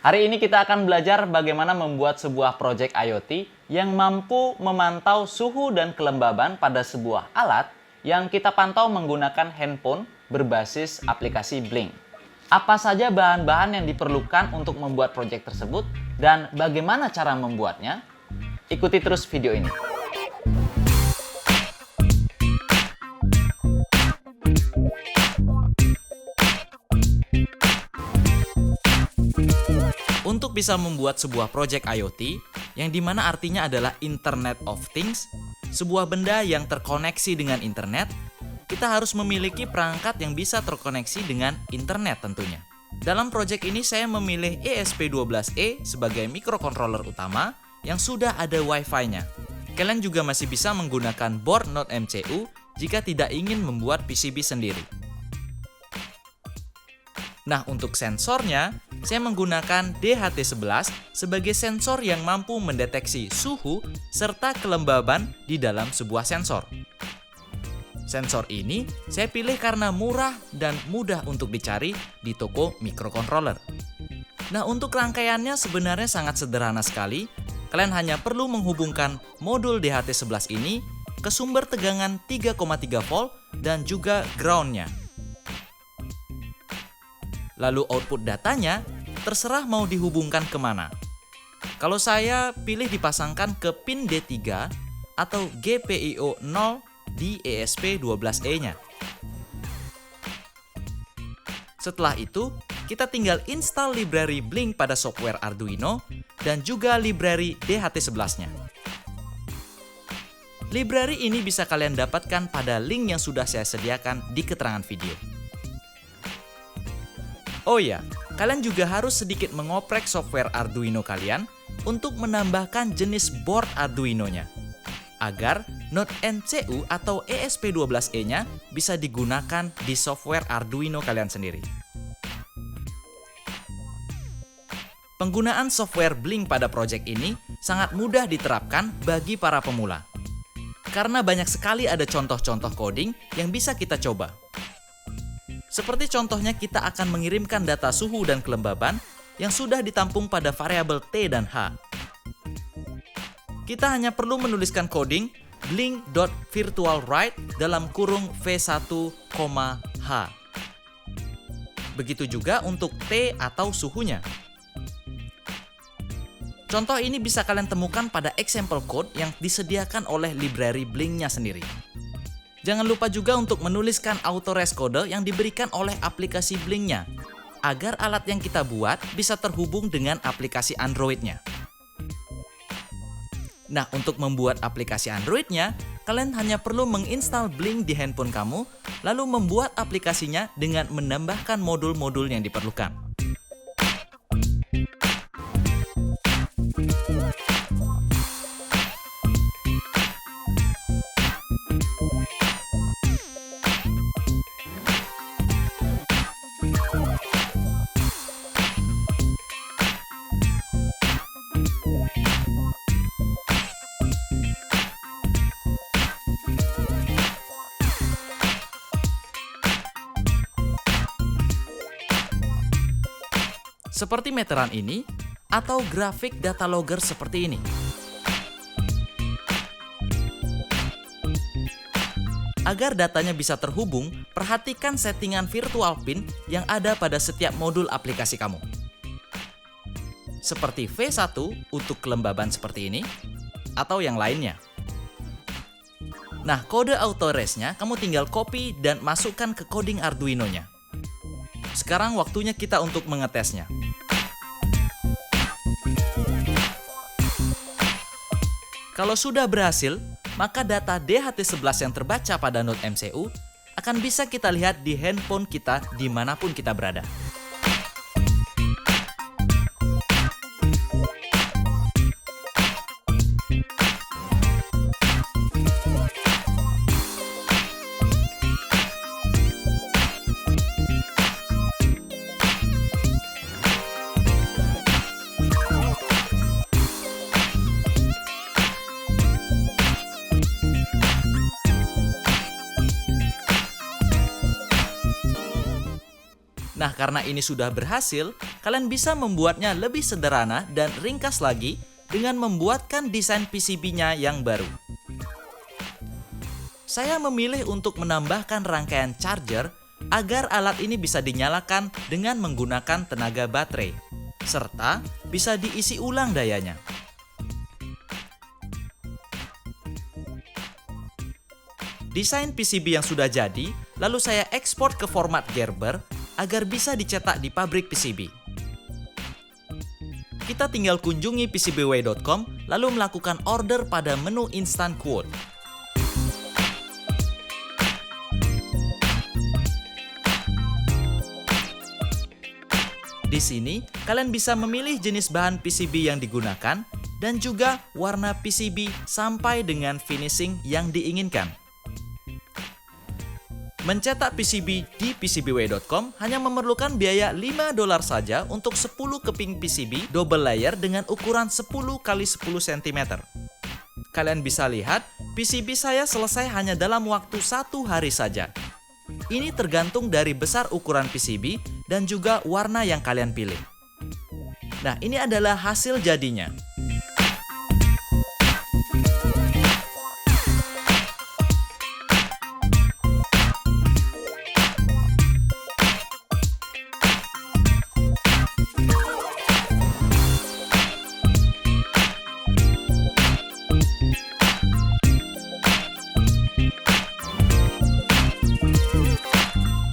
Hari ini kita akan belajar bagaimana membuat sebuah project IoT yang mampu memantau suhu dan kelembaban pada sebuah alat yang kita pantau menggunakan handphone berbasis aplikasi Blink. Apa saja bahan-bahan yang diperlukan untuk membuat project tersebut dan bagaimana cara membuatnya? Ikuti terus video ini. Untuk bisa membuat sebuah project IoT, yang dimana artinya adalah Internet of Things, sebuah benda yang terkoneksi dengan internet, kita harus memiliki perangkat yang bisa terkoneksi dengan internet tentunya. Dalam project ini saya memilih ESP12E sebagai microcontroller utama yang sudah ada Wi-Fi-nya. Kalian juga masih bisa menggunakan board Node MCU jika tidak ingin membuat PCB sendiri. Nah, untuk sensornya, saya menggunakan DHT11 sebagai sensor yang mampu mendeteksi suhu serta kelembaban di dalam sebuah sensor. Sensor ini saya pilih karena murah dan mudah untuk dicari di toko microcontroller. Nah, untuk rangkaiannya sebenarnya sangat sederhana sekali. Kalian hanya perlu menghubungkan modul DHT11 ini ke sumber tegangan 3,3 volt dan juga ground-nya. Lalu output datanya terserah mau dihubungkan kemana. Kalau saya pilih dipasangkan ke pin D3 atau GPIO 0 di ESP12E-nya. Setelah itu, kita tinggal install library Blink pada software Arduino dan juga library DHT11-nya. Library ini bisa kalian dapatkan pada link yang sudah saya sediakan di keterangan video. Oh ya, kalian juga harus sedikit mengoprek software Arduino kalian untuk menambahkan jenis board Arduino-nya, agar Node MCU atau ESP12E-nya bisa digunakan di software Arduino kalian sendiri. Penggunaan software Blink pada project ini sangat mudah diterapkan bagi para pemula, karena banyak sekali ada contoh-contoh coding yang bisa kita coba. Seperti contohnya kita akan mengirimkan data suhu dan kelembaban yang sudah ditampung pada variabel T dan H. Kita hanya perlu menuliskan coding blink.virtualWrite dalam kurung V1, H. Begitu juga untuk T atau suhunya. Contoh ini bisa kalian temukan pada example code yang disediakan oleh library Blink-nya sendiri. Jangan lupa juga untuk menuliskan autorest kode yang diberikan oleh aplikasi Blink-nya, agar alat yang kita buat bisa terhubung dengan aplikasi Android-nya. Nah, untuk membuat aplikasi Android-nya, kalian hanya perlu menginstal Blink di handphone kamu, lalu membuat aplikasinya dengan menambahkan modul-modul yang diperlukan. Seperti meteran ini, atau grafik data logger seperti ini. Agar datanya bisa terhubung, perhatikan settingan virtual pin yang ada pada setiap modul aplikasi kamu. Seperti V1 untuk kelembaban seperti ini, atau yang lainnya. Nah, kode autorest-nya kamu tinggal copy dan masukkan ke coding Arduino-nya. Sekarang waktunya kita untuk mengetesnya. Kalau sudah berhasil, maka data DHT11 yang terbaca pada Node MCU akan bisa kita lihat di handphone kita dimanapun kita berada. Nah, karena ini sudah berhasil, kalian bisa membuatnya lebih sederhana dan ringkas lagi dengan membuatkan desain PCB-nya yang baru. Saya memilih untuk menambahkan rangkaian charger agar alat ini bisa dinyalakan dengan menggunakan tenaga baterai, serta bisa diisi ulang dayanya. Desain PCB yang sudah jadi, lalu saya ekspor ke format Gerber agar bisa dicetak di pabrik PCB. Kita tinggal kunjungi PCBWay.com lalu melakukan order pada menu Instant Quote. Di sini, kalian bisa memilih jenis bahan PCB yang digunakan dan juga warna PCB sampai dengan finishing yang diinginkan. Mencetak PCB di PCBWay.com hanya memerlukan biaya $5 saja untuk 10 keping PCB double layer dengan ukuran 10 x 10 cm. Kalian bisa lihat, PCB saya selesai hanya dalam waktu 1 hari saja. Ini tergantung dari besar ukuran PCB dan juga warna yang kalian pilih. Nah, ini adalah hasil jadinya.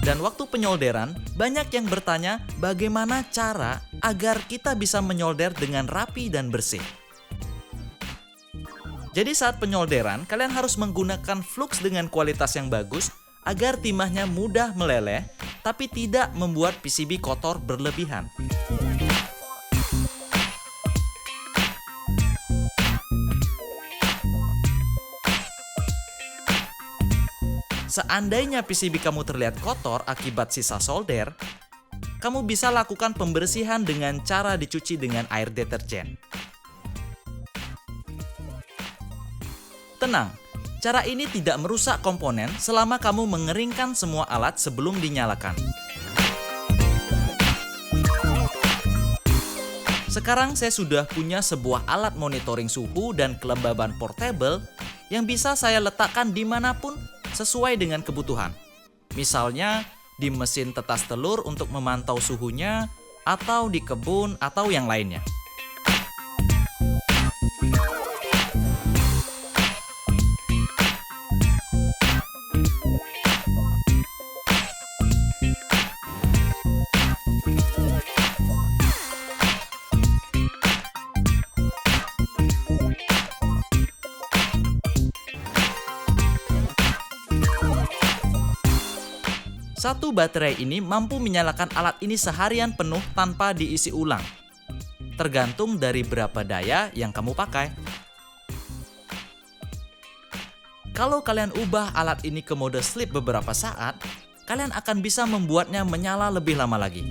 Dan waktu penyolderan, banyak yang bertanya bagaimana cara agar kita bisa menyolder dengan rapi dan bersih. Jadi saat penyolderan, kalian harus menggunakan flux dengan kualitas yang bagus agar timahnya mudah meleleh, tapi tidak membuat PCB kotor berlebihan. Seandainya PCB kamu terlihat kotor akibat sisa solder, kamu bisa lakukan pembersihan dengan cara dicuci dengan air deterjen. Tenang, cara ini tidak merusak komponen selama kamu mengeringkan semua alat sebelum dinyalakan. Sekarang saya sudah punya sebuah alat monitoring suhu dan kelembaban portable yang bisa saya letakkan dimanapun sesuai dengan kebutuhan. Misalnya di mesin tetas telur untuk memantau suhunya, atau di kebun, atau yang lainnya. Satu baterai ini mampu menyalakan alat ini seharian penuh tanpa diisi ulang. Tergantung dari berapa daya yang kamu pakai. Kalau kalian ubah alat ini ke mode sleep beberapa saat, kalian akan bisa membuatnya menyala lebih lama lagi.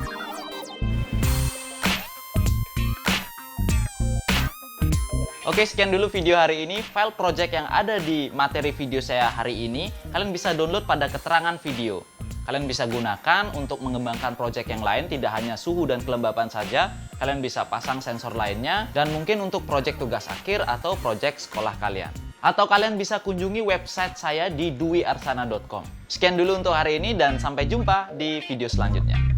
Oke, sekian dulu video hari ini. File project yang ada di materi video saya hari ini, kalian bisa download pada keterangan video. Kalian bisa gunakan untuk mengembangkan project yang lain, tidak hanya suhu dan kelembaban saja. Kalian bisa pasang sensor lainnya, dan mungkin untuk project tugas akhir atau project sekolah kalian. Atau kalian bisa kunjungi website saya di duiarsana.com. Sekian dulu untuk hari ini dan sampai jumpa di video selanjutnya.